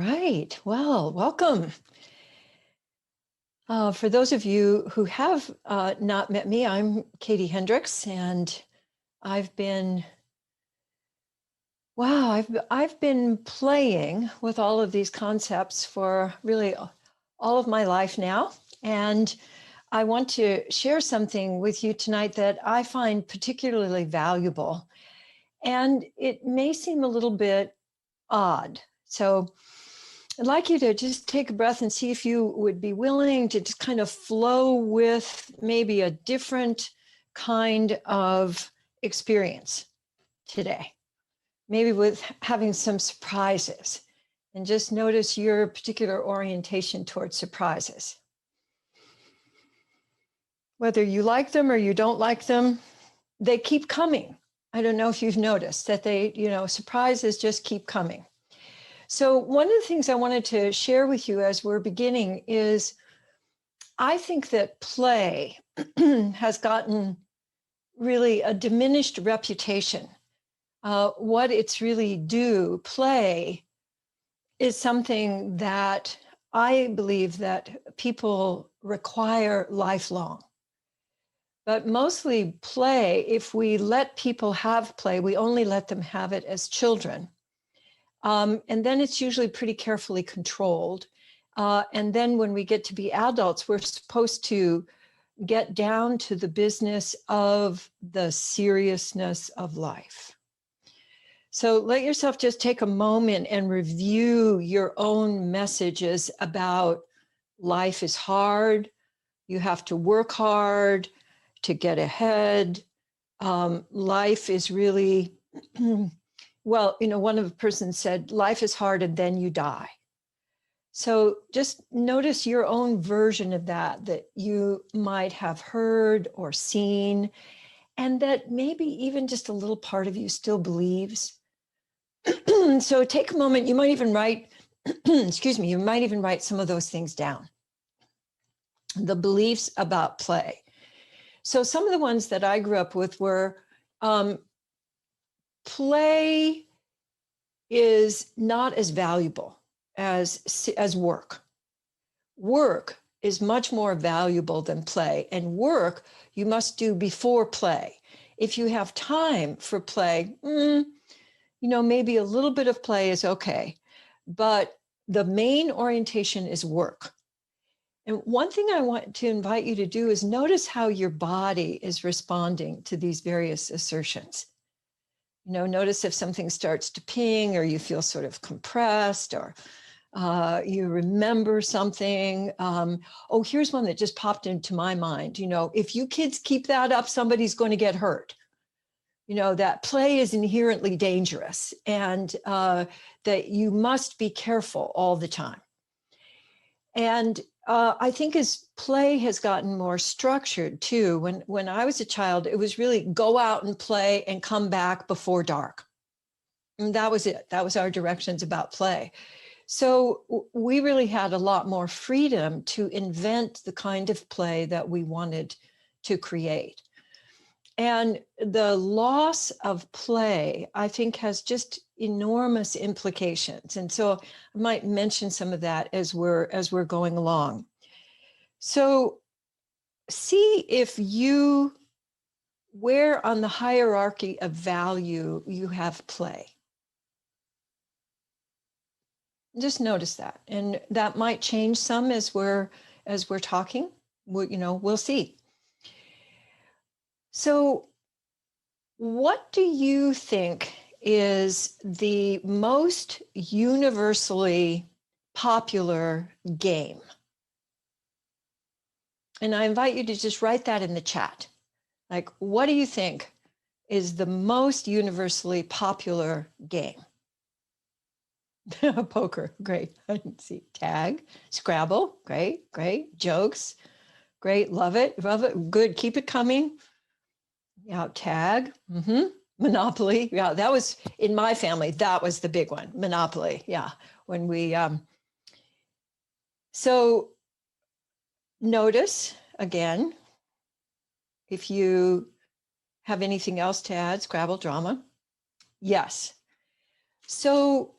Right. Well, welcome. For those of you who have not met me, I'm Katie Hendricks, and I've been I've been playing with all of these concepts for really all of my life now, and I want to share something with you tonight that I find particularly valuable, and it may seem a little bit odd. So I'd like you to just take a breath and see if you would be willing to just kind of flow with maybe a different kind of experience today, maybe with having some surprises, and just notice your particular orientation towards surprises. Whether you like them or you don't like them, they keep coming. I don't know if you've noticed that surprises just keep coming. So, one of the things I wanted to share with you as we're beginning is I think that play has gotten really a diminished reputation. What it's really due, play, is something that I believe that people require lifelong. But mostly play, if we let people have play, we only let them have it as children. And then it's usually pretty carefully controlled. And then when we get to be adults, we're supposed to get down to the business of the seriousness of life. So let yourself just take a moment and review your own messages about life is hard, you have to work hard to get ahead. Life is really, well, one of the persons said, life is hard and then you die. So just notice your own version of that you might have heard or seen, and that maybe even just a little part of you still believes. So take a moment. You might even write, you might even write some of those things down. The beliefs about play. So some of the ones that I grew up with were play is not as valuable as work. Work is much more valuable than play, and work you must do before play. If you have time for play, maybe a little bit of play is okay, but the main orientation is work. And one thing I want to invite you to do is notice how your body is responding to these various assertions. Notice if something starts to ping, or you feel sort of compressed, or you remember something. Here's one that just popped into my mind. If you kids keep that up, somebody's going to get hurt. That play is inherently dangerous, and that you must be careful all the time. And I think as play has gotten more structured too, when I was a child, it was really go out and play and come back before dark. And that was it. That was our directions about play. So we really had a lot more freedom to invent the kind of play that we wanted to create. And the loss of play, I think, has just enormous implications. And so I might mention some of that as we're going along. So see if where on the hierarchy of value you have play. Just notice that. And that might change some as we're talking. We'll see. So what do you think is the most universally popular game? And I invite you to just write that in the chat. Like, what do you think is the most universally popular game? Poker, great. I didn't see. Tag, Scrabble, great. Jokes, great. Love it. Good. Keep it coming. Yeah, tag. Monopoly. Yeah, that was in my family. That was the big one. Monopoly. Yeah, when we. So notice again if you have anything else to add. Scrabble, drama. Yes. So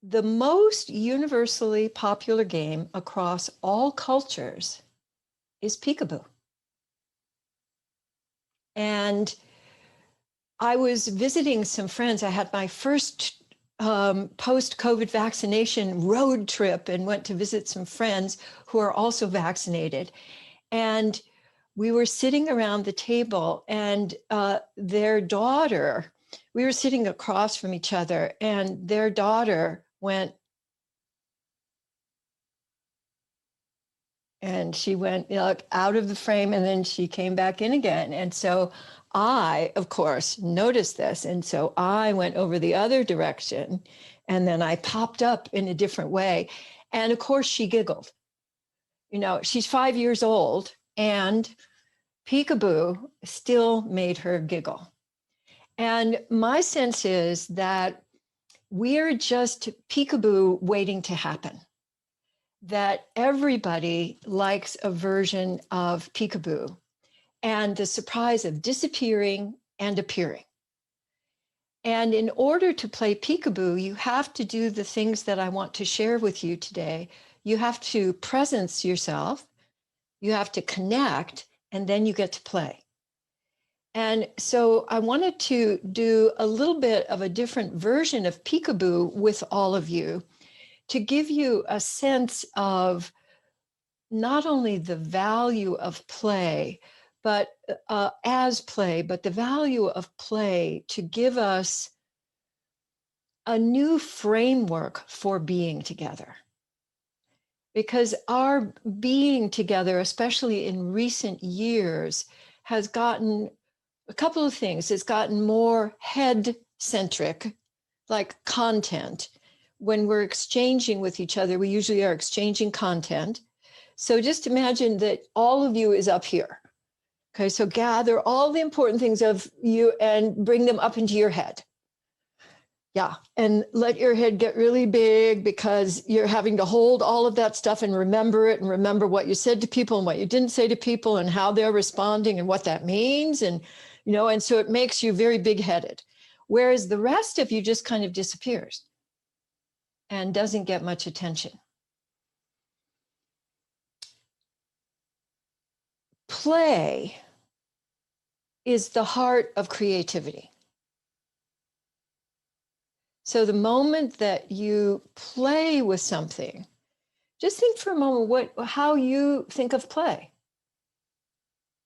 the most universally popular game across all cultures is peekaboo. And I was visiting some friends. I had my first post-COVID vaccination road trip and went to visit some friends who are also vaccinated. And we were sitting around the table, and their daughter, we were sitting across from each other, and their daughter went, and she went, you know, out of the frame, and then she came back in again. And so I, of course, noticed this. And so I went over the other direction, and then I popped up in a different way. And of course, she giggled. You know, she's 5 years old, and peekaboo still made her giggle. And my sense is that we're just peekaboo waiting to happen. That everybody likes a version of peekaboo and the surprise of disappearing and appearing. And in order to play peekaboo, you have to do the things that I want to share with you today. You have to presence yourself, you have to connect, and then you get to play. And so I wanted to do a little bit of a different version of peekaboo with all of you to give you a sense of not only the value of play, but as play, but the value of play to give us a new framework for being together. Because our being together, especially in recent years, has gotten a couple of things. It's gotten more head centric, like content. When we're exchanging with each other, we usually are exchanging content. So just imagine that all of you is up here. Okay, so gather all the important things of you and bring them up into your head. Yeah, and let your head get really big because you're having to hold all of that stuff and remember it and remember what you said to people and what you didn't say to people and how they're responding and what that means. And, you know, and so it makes you very big-headed. Whereas the rest of you just kind of disappears and doesn't get much attention. Play is the heart of creativity. So the moment that you play with something, just think for a moment how you think of play.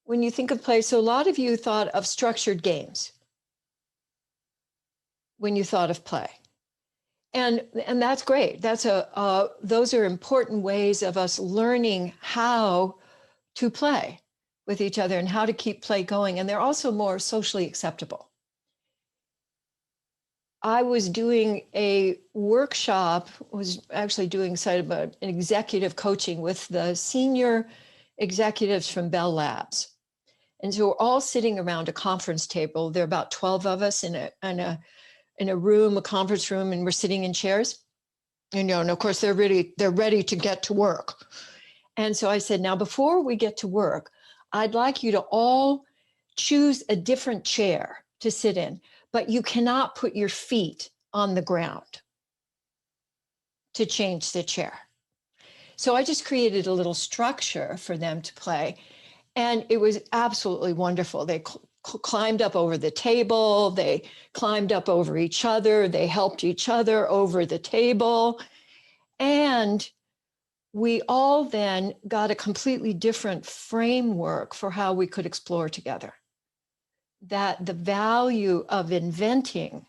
When you think of play, so a lot of you thought of structured games when you thought of play. And that's great. Those are important ways of us learning how to play with each other and how to keep play going. And they're also more socially acceptable. I was doing a workshop, was actually doing sort of an executive coaching with the senior executives from Bell Labs. And so we're all sitting around a conference table. There are about 12 of us in a room, a conference room, and we're sitting in chairs. And of course they're ready to get to work. And so I said, now before we get to work, I'd like you to all choose a different chair to sit in, but you cannot put your feet on the ground to change the chair. So I just created a little structure for them to play. And it was absolutely wonderful. They climbed up over the table. They climbed up over each other. They helped each other over the table. And we all then got a completely different framework for how we could explore together. That the value of inventing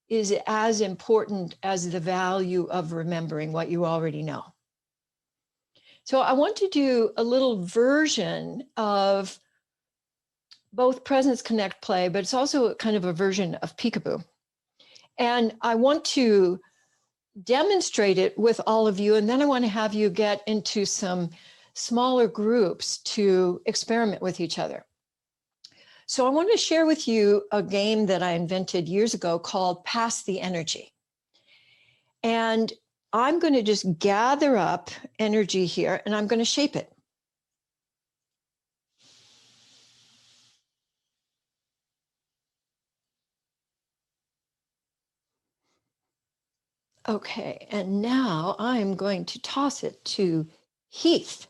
is as important as the value of remembering what you already know. So I want to do a little version of both Presence Connect play, but it's also kind of a version of peekaboo. And I want to demonstrate it with all of you, and then I want to have you get into some smaller groups to experiment with each other. So I want to share with you a game that I invented years ago called Pass the Energy. And I'm going to just gather up energy here, and I'm going to shape it. Okay, and now I'm going to toss it to Heath.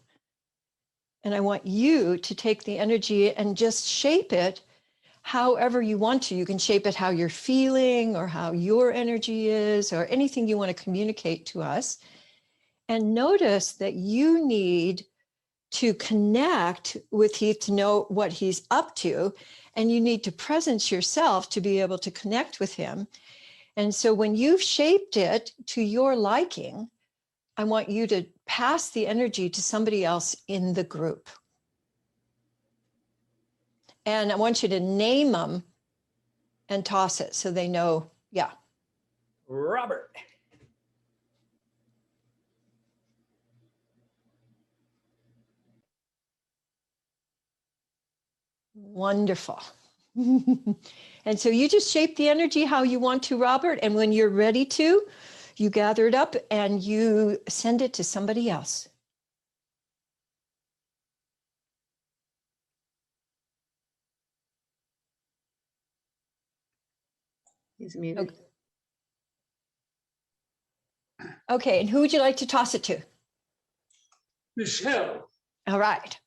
And I want you to take the energy and just shape it however you want to. You can shape it how you're feeling or how your energy is or anything you want to communicate to us. And notice that you need to connect with Heath to know what he's up to. And you need to presence yourself to be able to connect with him. And so when you've shaped it to your liking, I want you to pass the energy to somebody else in the group. And I want you to name them and toss it so they know, yeah. Robert. Wonderful. And so you just shape the energy how you want to, Robert. And when you're ready to, you gather it up and you send it to somebody else. He's muted. Okay, and who would you like to toss it to? Michelle. All right.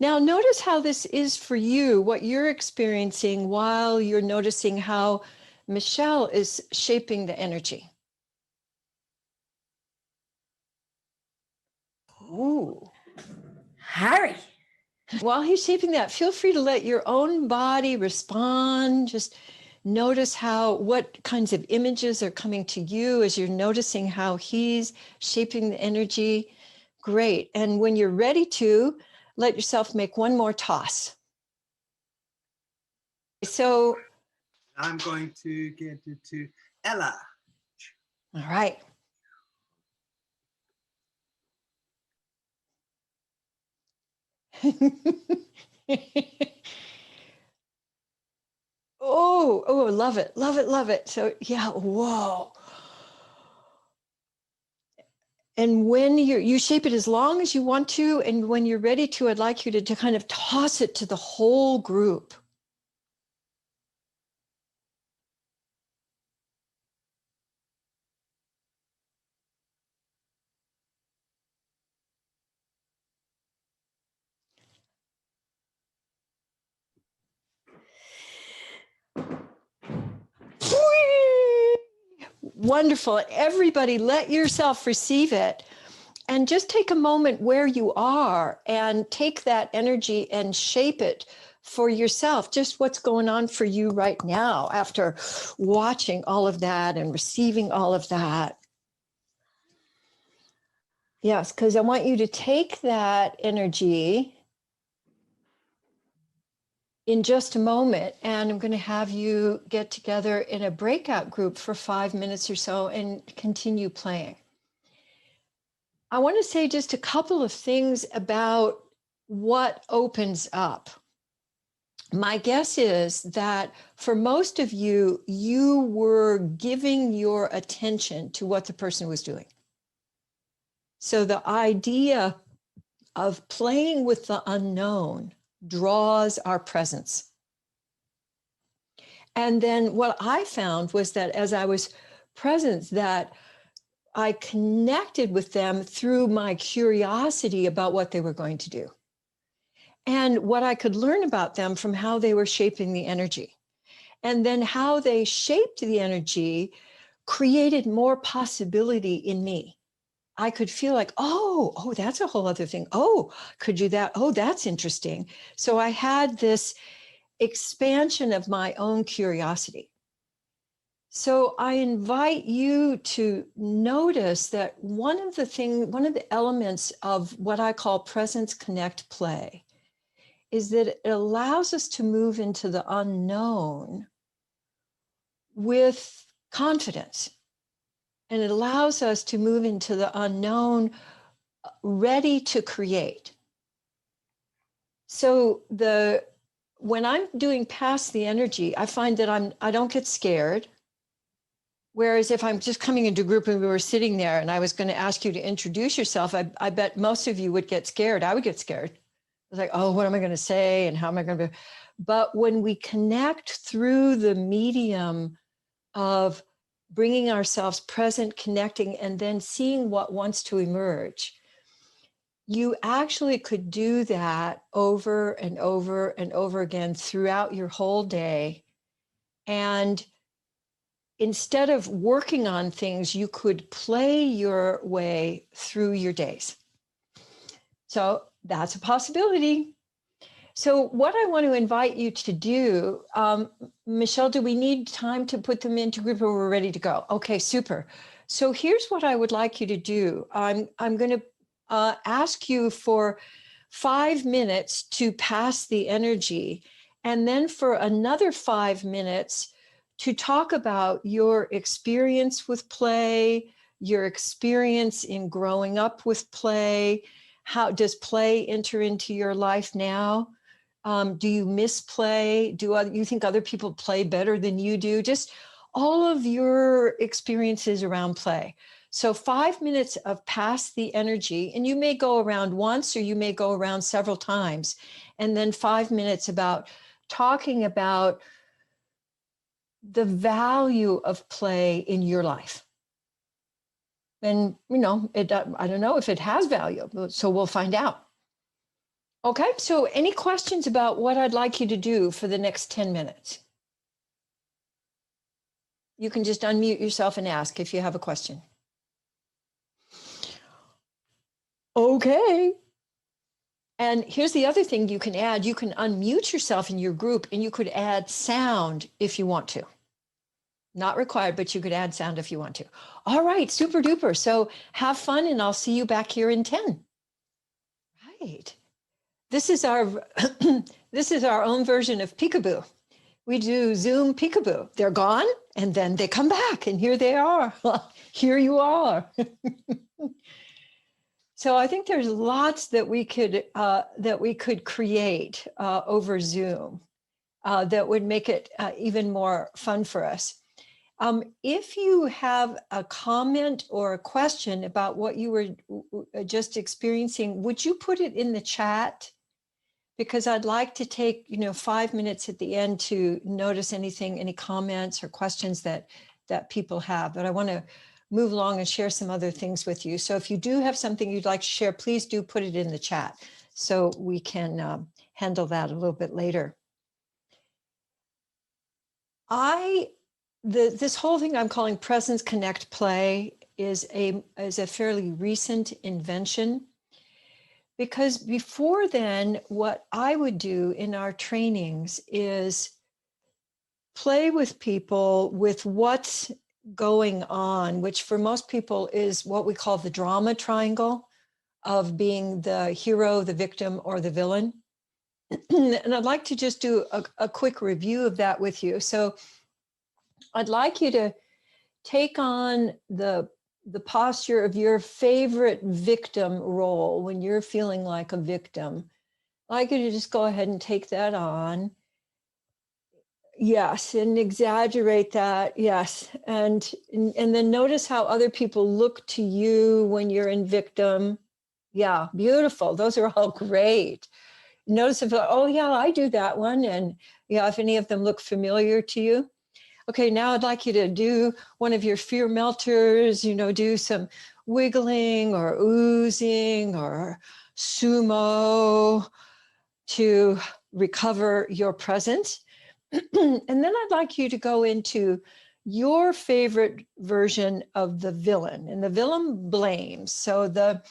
Now, notice how this is for you, what you're experiencing while you're noticing how Michelle is shaping the energy. Ooh. Harry. While he's shaping that, feel free to let your own body respond. Just notice what kinds of images are coming to you as you're noticing how he's shaping the energy. Great. And when you're ready to, let yourself make one more toss. So I'm going to get it to Ella. all right. Oh, love it, love it, love it. So yeah, whoa. And when you shape it as long as you want to, and when you're ready to, I'd like you to kind of toss it to the whole group. Wonderful. Everybody, let yourself receive it. And just take a moment where you are and take that energy and shape it for yourself. Just what's going on for you right now after watching all of that and receiving all of that. Yes, because I want you to take that energy in just a moment, and I'm going to have you get together in a breakout group for 5 minutes or so and continue playing. I want to say just a couple of things about what opens up. My guess is that for most of you, you were giving your attention to what the person was doing. So the idea of playing with the unknown draws our presence. And then what I found was that as I was present, that I connected with them through my curiosity about what they were going to do and what I could learn about them from how they were shaping the energy. And then how they shaped the energy created more possibility in me. I could feel like, oh, that's a whole other thing. Oh, could do that. Oh, that's interesting. So I had this expansion of my own curiosity. So I invite you to notice that one of the elements of what I call presence, connect, play is that it allows us to move into the unknown with confidence. And it allows us to move into the unknown, ready to create. So when I'm doing past the energy, I find that I don't get scared. Whereas if I'm just coming into a group and we were sitting there and I was going to ask you to introduce yourself, I bet most of you would get scared. I would get scared. I was like, oh, what am I going to say? And how am I going to? But when we connect through the medium of bringing ourselves present, connecting, and then seeing what wants to emerge, you actually could do that over and over and over again throughout your whole day. And instead of working on things, you could play your way through your days. So that's a possibility. So what I want to invite you to do, Michelle, do we need time to put them into group or we're ready to go? Okay, super. So here's what I would like you to do. I'm going to ask you for 5 minutes to pass the energy, and then for another 5 minutes to talk about your experience with play, your experience in growing up with play. How does play enter into your life now? Do you miss play? Do you think other people play better than you do? Just all of your experiences around play. So 5 minutes of pass the energy, and you may go around once or you may go around several times, and then 5 minutes about talking about the value of play in your life. And, I don't know if it has value, so we'll find out. Okay, so any questions about what I'd like you to do for the next 10 minutes? You can just unmute yourself and ask if you have a question. Okay. And here's the other thing you can add. You can unmute yourself in your group and you could add sound if you want to. Not required, but you could add sound if you want to. All right, super duper. So have fun and I'll see you back here in 10. Right. This is our this is our own version of peekaboo. We do Zoom peekaboo. They're gone and then they come back and here they are. Here you are. So I think there's lots that we could create over Zoom that would make it even more fun for us. If you have a comment or a question about what you were just experiencing, would you put it in the chat? Because I'd like to take 5 minutes at the end to notice any comments or questions that people have. But I want to move along and share some other things with you. So if you do have something you'd like to share, please do put it in the chat so we can handle that a little bit later. This whole thing I'm calling Presence, Connect, Play is a fairly recent invention, because before then, what I would do in our trainings is play with people with what's going on, which for most people is what we call the drama triangle of being the hero, the victim, or the villain. And I'd like to just do a quick review of that with you. So I'd like you to take on the posture of your favorite victim role when you're feeling like a victim. I'd like you to just go ahead and take that on. Yes, and exaggerate that. Yes, and then notice how other people look to you when you're in victim. Yeah, beautiful. Those are all great. Notice if, oh yeah, I do that one, and yeah, if any of them look familiar to you. Okay, now I'd like you to do one of your fear melters. Do some wiggling or oozing or sumo to recover your presence. And then I'd like you to go into your favorite version of the villain, and the villain blames. So the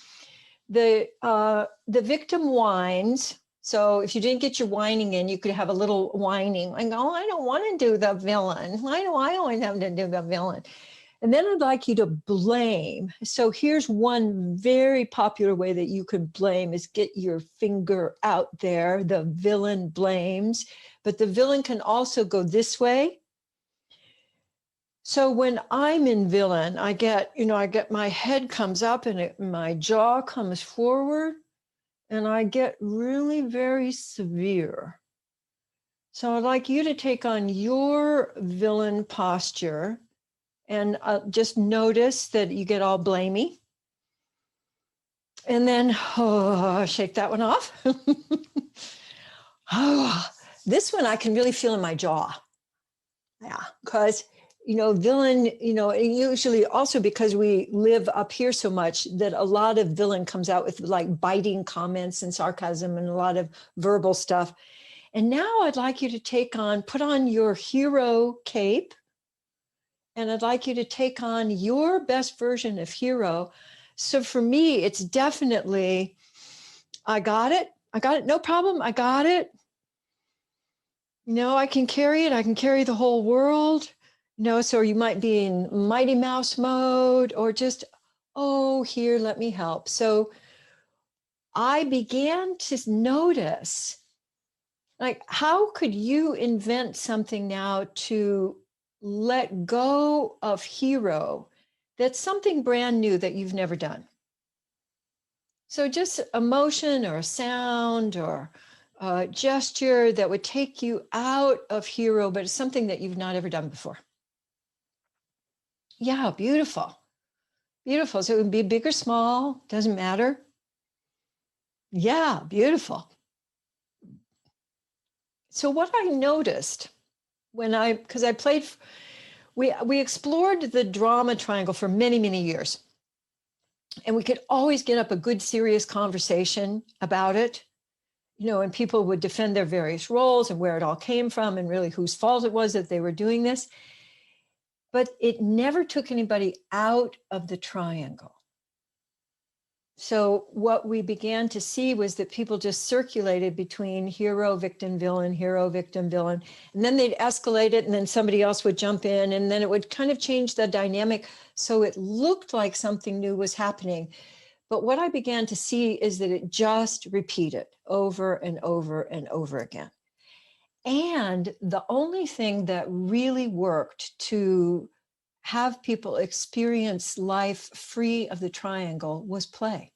victim whines. So if you didn't get your whining in, you could have a little whining and go, I don't want to do the villain. Why do I always have to do the villain? And then I'd like you to blame. So here's one very popular way that you could blame is get your finger out there. The villain blames, but the villain can also go this way. So when I'm in villain, I get my head comes up and my jaw comes forward and I get really very severe. So I'd like you to take on your villain posture and just notice that you get all blamey. And then shake that one off. This one I can really feel in my jaw. Yeah, because, villain, usually also because we live up here so much that a lot of villain comes out with like biting comments and sarcasm and a lot of verbal stuff. And now I'd like you to put on your hero cape. And I'd like you to take on your best version of hero. So for me, it's definitely, I got it. No problem. I got it. I can carry it. I can carry the whole world. So you might be in Mighty Mouse mode or just, oh, here, let me help. So I began to notice, like, how could you invent something now to let go of hero that's something brand new that you've never done? So just a motion or a sound or a gesture that would take you out of hero, but it's something that you've not ever done before. Yeah, beautiful. Beautiful. So it would be big or small, doesn't matter. Yeah, beautiful. So what I noticed because I played, we explored the drama triangle for many, many years. And we could always get up a good, serious conversation about it, and people would defend their various roles and where it all came from and really whose fault it was that they were doing this. But it never took anybody out of the triangle. So what we began to see was that people just circulated between hero, victim, villain, hero, victim, villain, and then they'd escalate it, and then somebody else would jump in, and then it would kind of change the dynamic. So it looked like something new was happening. But what I began to see is that it just repeated over and over and over again. And the only thing that really worked to have people experience life free of the triangle was play.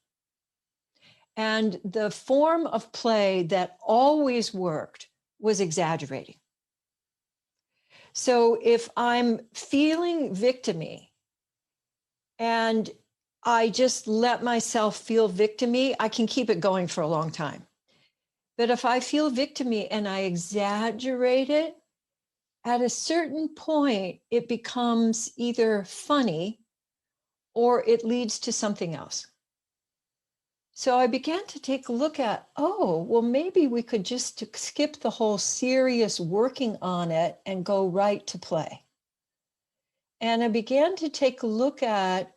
And the form of play that always worked was exaggerating. So if I'm feeling victimy and I just let myself feel victimy, I can keep it going for a long time. But if I feel victimy and I exaggerate it, at a certain point, it becomes either funny or it leads to something else. So I began to take a look at, well, maybe we could just skip the whole serious working on it and go right to play. And I began to take a look at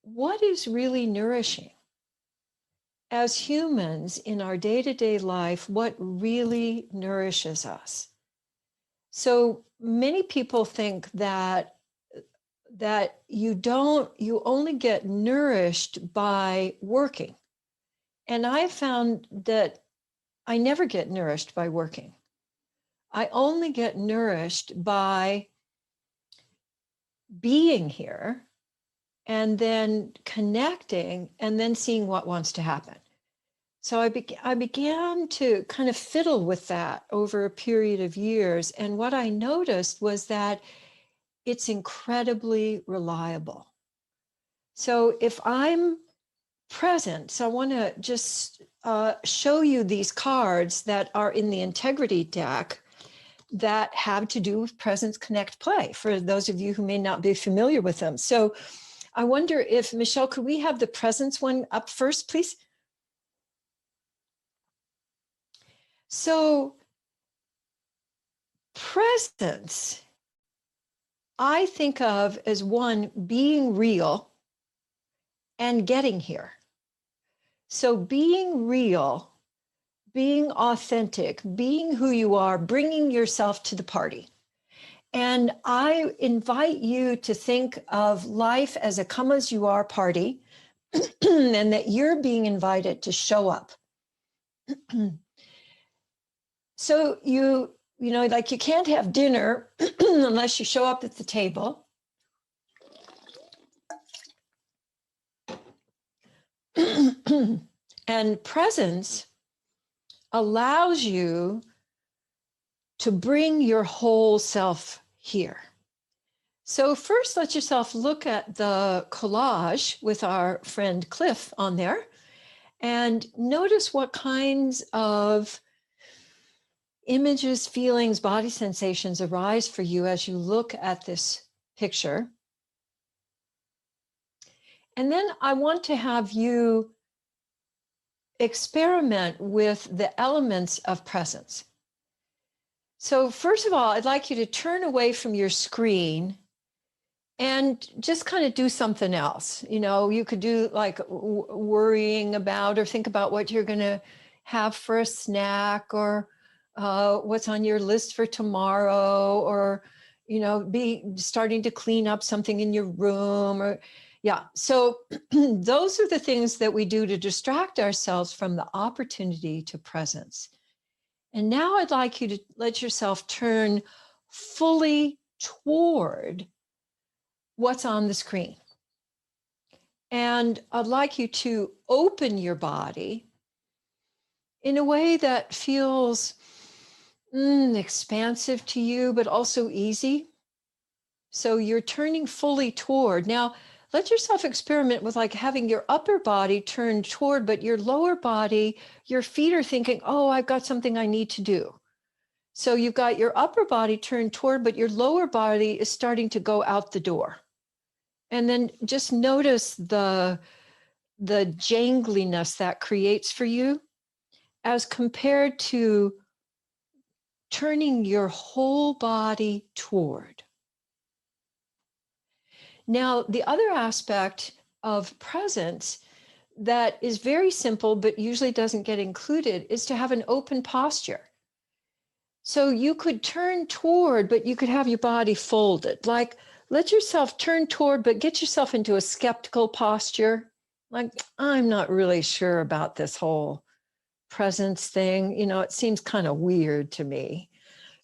what is really nourishing. As humans in our day-to-day life, what really nourishes us. So many people think that you only get nourished by working. And I found that I never get nourished by working. I only get nourished by being here and then connecting and then seeing what wants to happen. So I began to kind of fiddle with that over a period of years. And what I noticed was that it's incredibly reliable. So if I'm present, so I want to just show you these cards that are in the integrity deck that have to do with presence, connect, play, for those of you who may not be familiar with them. So I wonder if, Michelle, could we have the presence one up first, please? So presence, I think of as one, being real and getting here. So being real, being authentic, being who you are, bringing yourself to the party. And I invite you to think of life as a come as you are party, and that you're being invited to show up. So you like you can't have dinner unless you show up at the table. And presence allows you to bring your whole self here. So first, let yourself look at the collage with our friend Cliff on there and notice what kinds of images, feelings, body sensations arise for you as you look at this picture. And then I want to have you experiment with the elements of presence. So first of all, I'd like you to turn away from your screen and just kind of do something else. You know, you could do like worrying about or think about what you're going to have for a snack, or what's on your list for tomorrow, or, you know, be starting to clean up something in your room, or yeah. So those are the things that we do to distract ourselves from the opportunity to presence. And now I'd like you to let yourself turn fully toward what's on the screen. And I'd like you to open your body in a way that feels expansive to you, but also easy. So you're turning fully toward. Now, let yourself experiment with like having your upper body turned toward, but your lower body, your feet are thinking, oh, I've got something I need to do. So you've got your upper body turned toward, but your lower body is starting to go out the door. And then just notice the jangliness that creates for you as compared to turning your whole body toward. Now, the other aspect of presence that is very simple, but usually doesn't get included, is to have an open posture. So you could turn toward, but you could have your body folded. Like, let yourself turn toward, but get yourself into a skeptical posture. Like, I'm not really sure about this whole presence thing. You know, it seems kind of weird to me.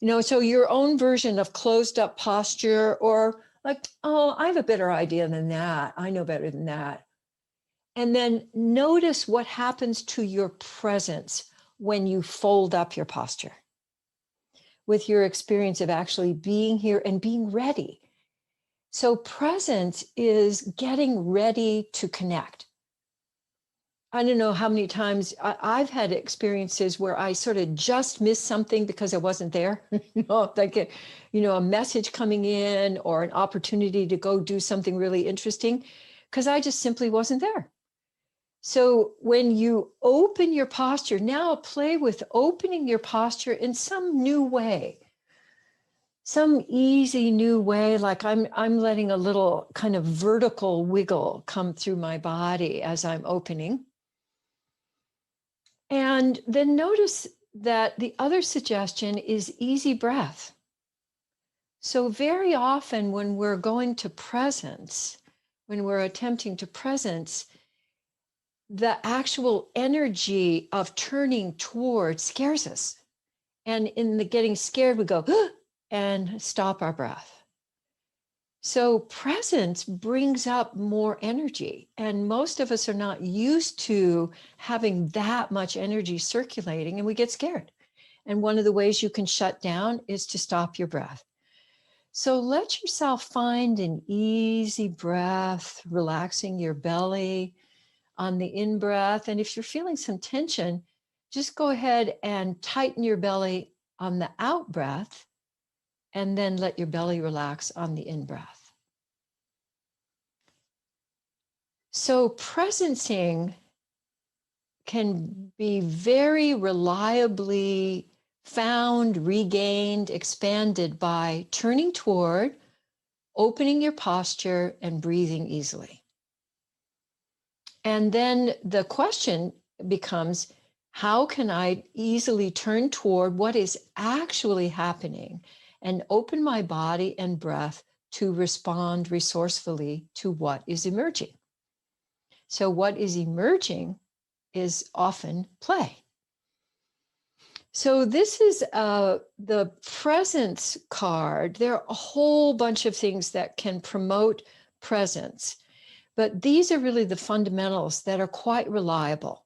You know, so your own version of closed up posture, or like, oh, I have a better idea than that. I know better than that. And then notice what happens to your presence when you fold up your posture, with your experience of actually being here and being ready. So presence is getting ready to connect. I don't know how many times I've had experiences where I sort of just missed something because I wasn't there. Like a message coming in or an opportunity to go do something really interesting, because I just simply wasn't there. So when you open your posture, now play with opening your posture in some new way, some easy new way. Like I'm letting a little kind of vertical wiggle come through my body as I'm opening. And then notice that the other suggestion is easy breath. So very often when we're going to presence, when we're attempting to presence, the actual energy of turning toward scares us. And in the getting scared, we go and stop our breath. So presence brings up more energy, and most of us are not used to having that much energy circulating, and we get scared. And one of the ways you can shut down is to stop your breath. So let yourself find an easy breath, relaxing your belly on the in-breath. And if you're feeling some tension, just go ahead and tighten your belly on the out-breath, and then let your belly relax on the in-breath. So presencing can be very reliably found, regained, expanded by turning toward, opening your posture, and breathing easily. And then the question becomes, how can I easily turn toward what is actually happening and open my body and breath to respond resourcefully to what is emerging? So what is emerging is often play. So this is the presence card. There are a whole bunch of things that can promote presence, but these are really the fundamentals that are quite reliable.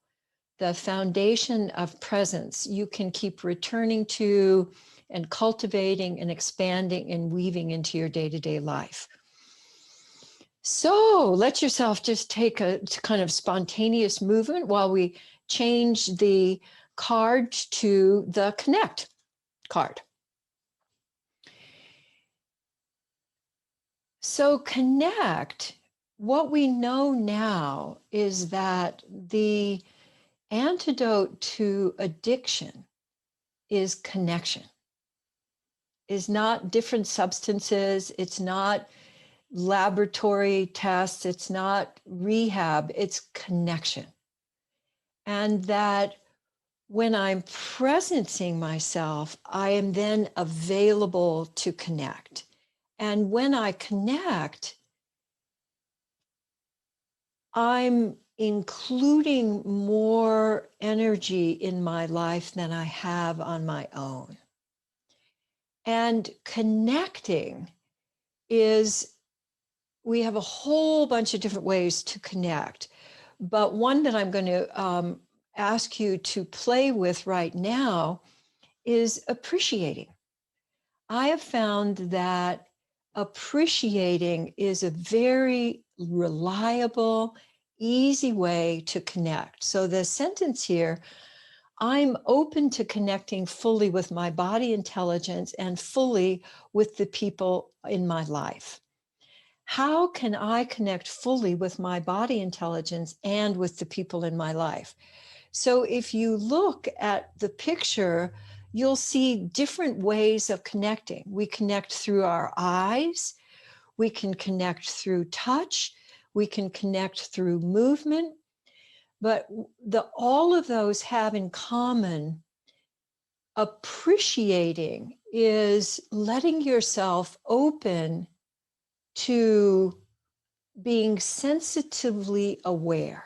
The foundation of presence you can keep returning to and cultivating and expanding and weaving into your day-to-day life. So let yourself just take a kind of spontaneous movement while we change the card to the connect. card. So connect, what we know now is that the antidote to addiction is connection, is not different substances. It's not laboratory tests. It's not rehab. It's connection. And that when I'm presencing myself, I am then available to connect. And when I connect, I'm including more energy in my life than I have on my own. And connecting is, we have a whole bunch of different ways to connect, but one that I'm going to ask you to play with right now is appreciating. I have found that appreciating is a very reliable, easy way to connect. So the sentence here, I'm open to connecting fully with my body intelligence and fully with the people in my life. How can I connect fully with my body intelligence and with the people in my life? So if you look at the picture, you'll see different ways of connecting. We connect through our eyes. We can connect through touch. We can connect through movement. But all of those have in common, appreciating is letting yourself open to being sensitively aware.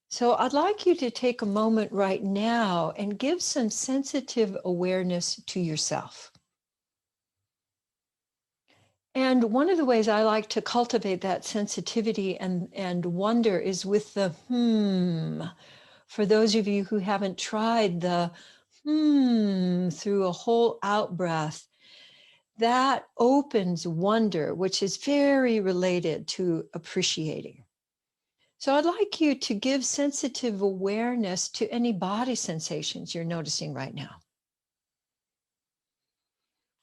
So I'd like you to take a moment right now and give some sensitive awareness to yourself. And one of the ways I like to cultivate that sensitivity and wonder is with the For those of you who haven't tried the through a whole out breath, that opens wonder, which is very related to appreciating. So I'd like you to give sensitive awareness to any body sensations you're noticing right now.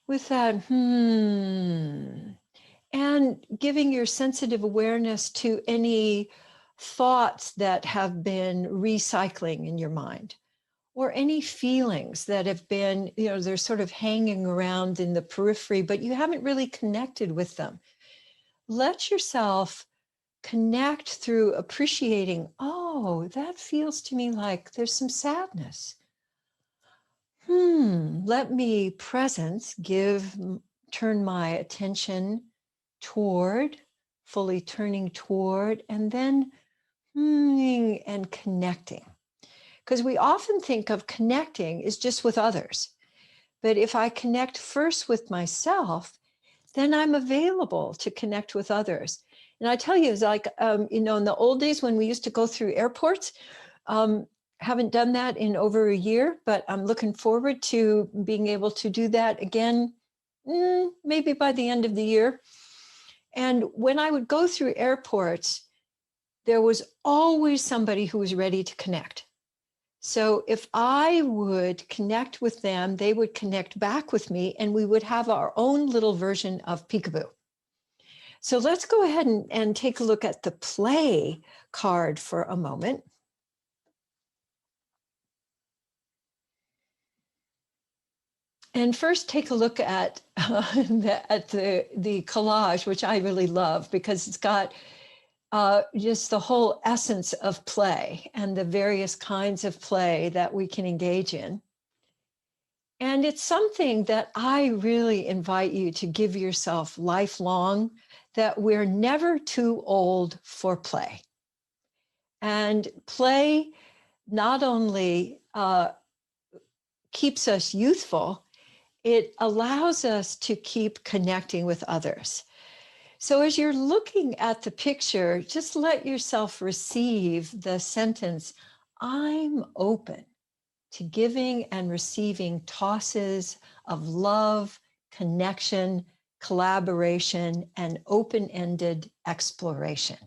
With that, and giving your sensitive awareness to any thoughts that have been recycling in your mind, or any feelings that have been, they're sort of hanging around in the periphery, but you haven't really connected with them. Let yourself connect through appreciating, oh, that feels to me like there's some sadness. Let me presence, turn my attention toward, fully turning toward, and then and connecting. Because we often think of connecting is just with others. But if I connect first with myself, then I'm available to connect with others. And I tell you, it's like, in the old days when we used to go through airports, haven't done that in over a year, but I'm looking forward to being able to do that again, maybe by the end of the year. And when I would go through airports, there was always somebody who was ready to connect. So if I would connect with them, they would connect back with me, and we would have our own little version of peekaboo. So let's go ahead and take a look at the play card for a moment. And first take a look at, the collage, which I really love because it's got just the whole essence of play and the various kinds of play that we can engage in. And it's something that I really invite you to give yourself lifelong, that we're never too old for play. And play not only keeps us youthful, it allows us to keep connecting with others. So as you're looking at the picture, just let yourself receive the sentence, I'm open to giving and receiving tosses of love, connection, collaboration, and open-ended exploration.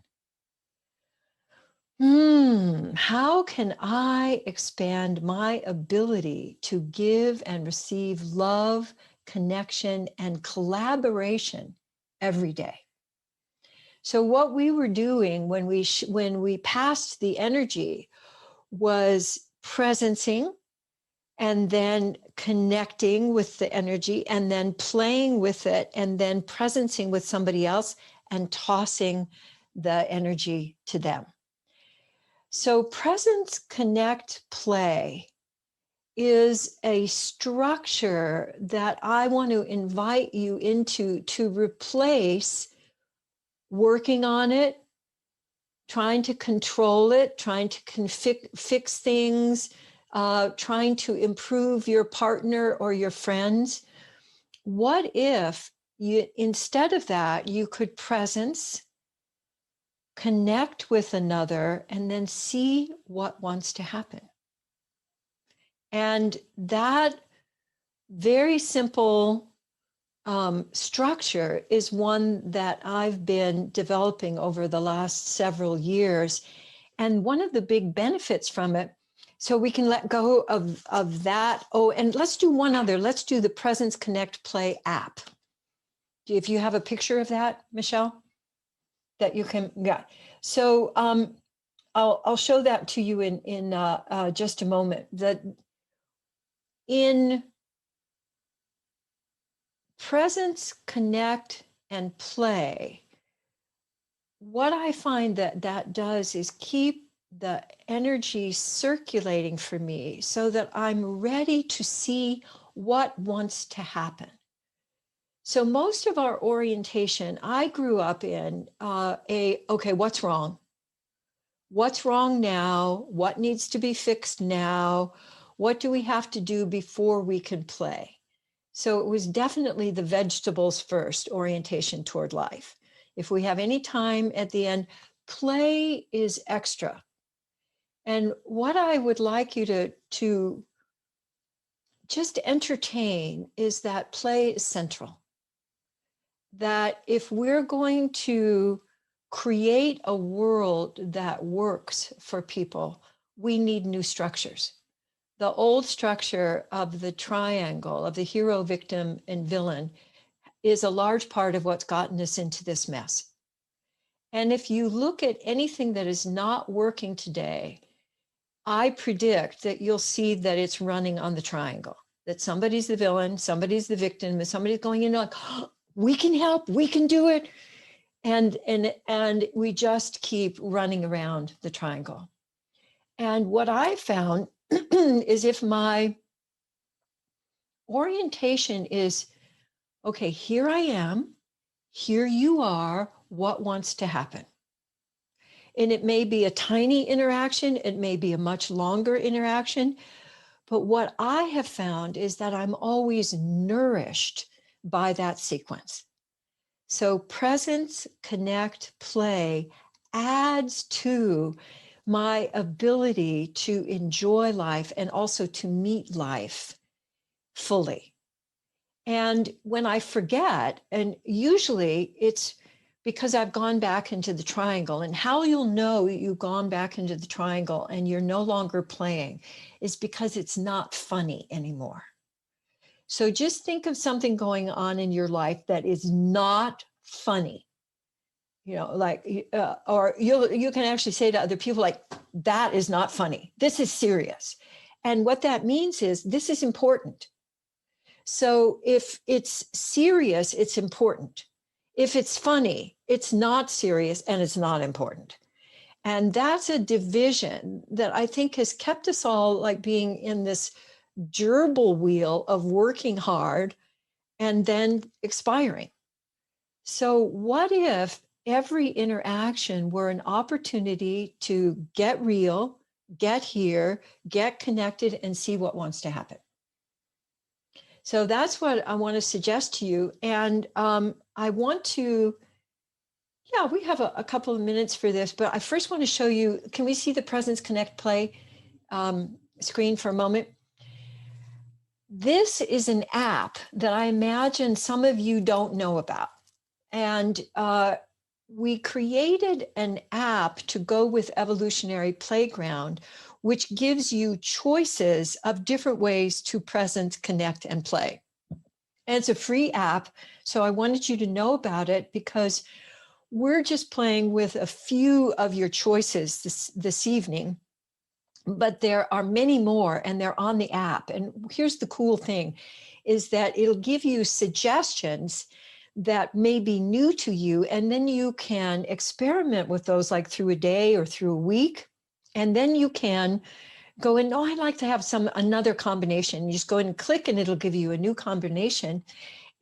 How can I expand my ability to give and receive love, connection, and collaboration every day? So what we were doing when we passed the energy was presencing, and then connecting with the energy, and then playing with it, and then presencing with somebody else and tossing the energy to them. So presence, connect, play is a structure that I want to invite you into to replace working on it, trying to control it, trying to fix things, trying to improve your partner or your friends. What if you, instead of that, you could presence, connect with another, and then see what wants to happen? And that very simple structure is one that I've been developing over the last several years. And one of the big benefits from it, so we can let go of that. Oh, and let's do one other. Let's do the Presence Connect Play app. If you have a picture of that, Michelle, that you can, yeah. So I'll show that to you in just a moment. That in Presence, Connect, and Play, what I find that does is keep the energy circulating for me so that I'm ready to see what wants to happen. So most of our orientation, I grew up in okay, what's wrong? What's wrong now? What needs to be fixed now? What do we have to do before we can play? So it was definitely the vegetables first orientation toward life. If we have any time at the end, play is extra. And what I would like you to just entertain is that play is central. That if we're going to create a world that works for people, we need new structures. The old structure of the triangle of the hero, victim, and villain is a large part of what's gotten us into this mess. And if you look at anything that is not working today, I predict that you'll see that it's running on the triangle, that somebody's the villain, somebody's the victim, and somebody's going in like, oh, we can help, we can do it. And we just keep running around the triangle. And what I found is if my orientation is, okay, here I am, here you are, what wants to happen? And it may be a tiny interaction, it may be a much longer interaction, but what I have found is that I'm always nourished by that sequence. So presence, connect, play adds to my ability to enjoy life and also to meet life fully. And when I forget, and usually it's because I've gone back into the triangle, and how you'll know you've gone back into the triangle and you're no longer playing is because it's not funny anymore. So just think of something going on in your life that is not funny, you know, like, or you can actually say to other people, like, that is not funny. This is serious. And what that means is this is important. So if it's serious, it's important. If it's funny, it's not serious and it's not important. And that's a division that I think has kept us all like being in this gerbil wheel of working hard and then expiring. So what if every interaction were an opportunity to get real, get here, get connected, and see what wants to happen? So that's what I want to suggest to you. And I want to, yeah, we have a couple of minutes for this, but I first want to show you, can we see the Presence Connect Play screen for a moment? This is an app that I imagine some of you don't know about. And we created an app to go with Evolutionary Playground, which gives you choices of different ways to present, connect, and play. And it's a free app. So I wanted you to know about it because we're just playing with a few of your choices this evening, but there are many more and they're on the app. And here's the cool thing is that it'll give you suggestions that may be new to you. And then you can experiment with those like through a day or through a week. And then you can go in, oh, I'd like to have another combination. You just go in and click and it'll give you a new combination.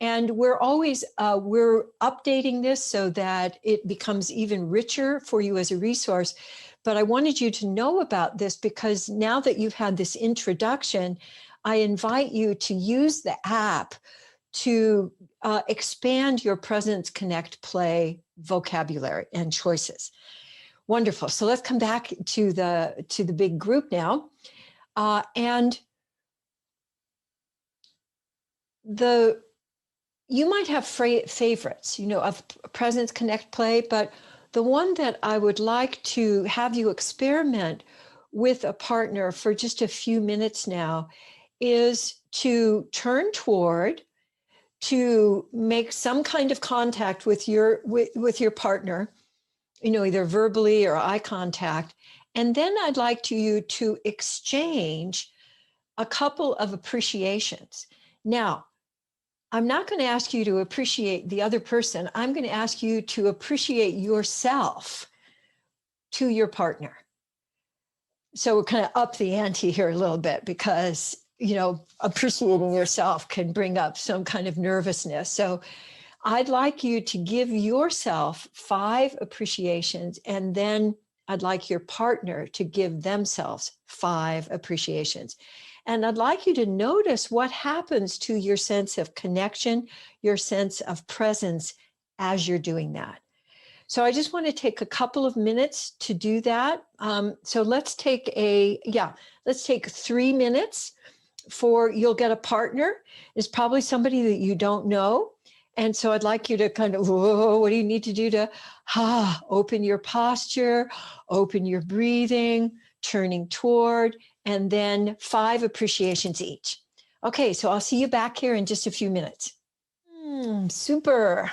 And we're always, we're updating this so that it becomes even richer for you as a resource. But I wanted you to know about this because now that you've had this introduction, I invite you to use the app to expand your presence, connect, play vocabulary and choices. Wonderful. So let's come back to the big group now. And you might have favorites, of presence, connect, play, but the one that I would like to have you experiment with a partner for just a few minutes now is to turn toward, to make some kind of contact with your partner, either verbally or eye contact. And then I'd like you to exchange a couple of appreciations. Now, I'm not going to ask you to appreciate the other person. I'm going to ask you to appreciate yourself to your partner. So we're kind of up the ante here a little bit because, appreciating yourself can bring up some kind of nervousness. So I'd like you to give yourself 5 appreciations, and then I'd like your partner to give themselves 5 appreciations. And I'd like you to notice what happens to your sense of connection, your sense of presence as you're doing that. So I just want to take a couple of minutes to do that. So let's take 3 minutes you'll get a partner. It's probably somebody that you don't know. And so I'd like you to kind of, what do you need to do to open your posture, open your breathing, turning toward, and then 5 appreciations each. Okay, so I'll see you back here in just a few minutes. Super.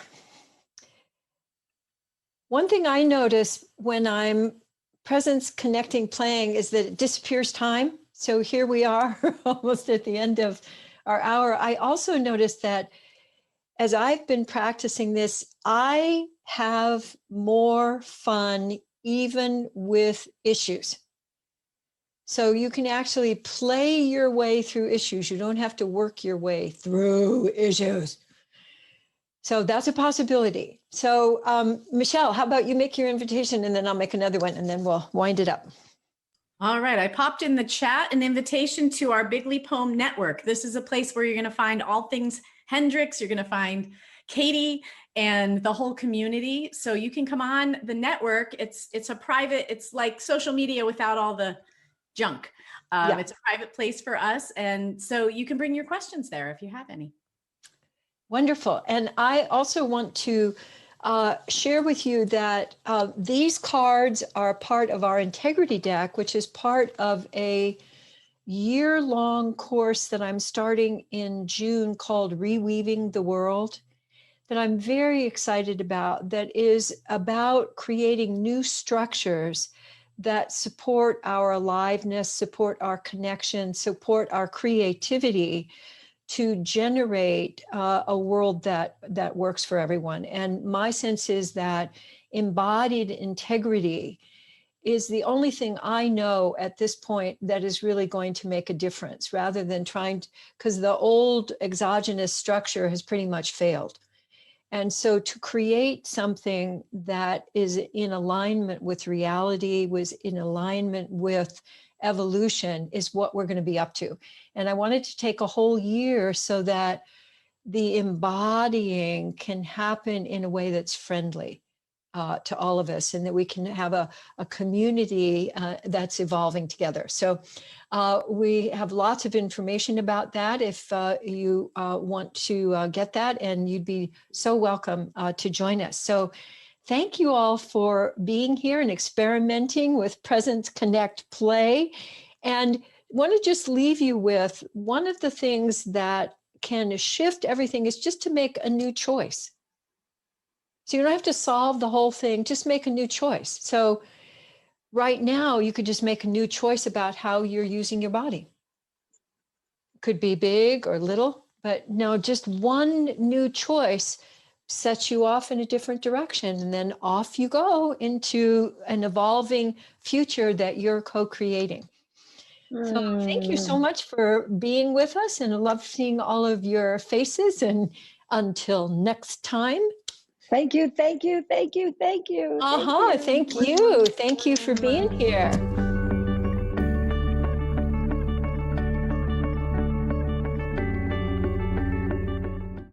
One thing I notice when I'm presence, connecting, playing is that it disappears time. So here we are almost at the end of our hour. I also noticed that as I've been practicing this, I have more fun even with issues. So you can actually play your way through issues. You don't have to work your way through issues. So that's a possibility. So Michelle, how about you make your invitation and then I'll make another one and then we'll wind it up. All right, I popped in the chat an invitation to our Bigly Poem Network. This is a place where you're going to find all things Hendricks. You're going to find Katie and the whole community. So you can come on the network. It's a private, it's like social media without all the junk. It's a private place for us. And so you can bring your questions there if you have any. Wonderful. And I also want to share with you that these cards are part of our integrity deck, which is part of a year-long course that I'm starting in June called Reweaving the World, that I'm very excited about, that is about creating new structures that support our aliveness, support our connection, support our creativity to generate a world that works for everyone. And my sense is that embodied integrity is the only thing I know at this point that is really going to make a difference, rather than trying to, because the old exogenous structure has pretty much failed. And so to create something that is in alignment with reality, was in alignment with evolution, is what we're going to be up to. And I wanted to take a whole year so that the embodying can happen in a way that's friendly to all of us, and that we can have a community that's evolving together. So we have lots of information about that if you want to get that, and you'd be so welcome to join us. So thank you all for being here and experimenting with Presence Connect Play. And want to just leave you with one of the things that can shift everything is just to make a new choice. So you don't have to solve the whole thing, just make a new choice. So right now, you could just make a new choice about how you're using your body. Could be big or little, but no, just one new choice sets you off in a different direction. And then off you go into an evolving future that you're co-creating. So thank you so much for being with us, and I love seeing all of your faces. And until next time. Thank you, thank you, thank you, thank you. Thank you. Thank you for being here.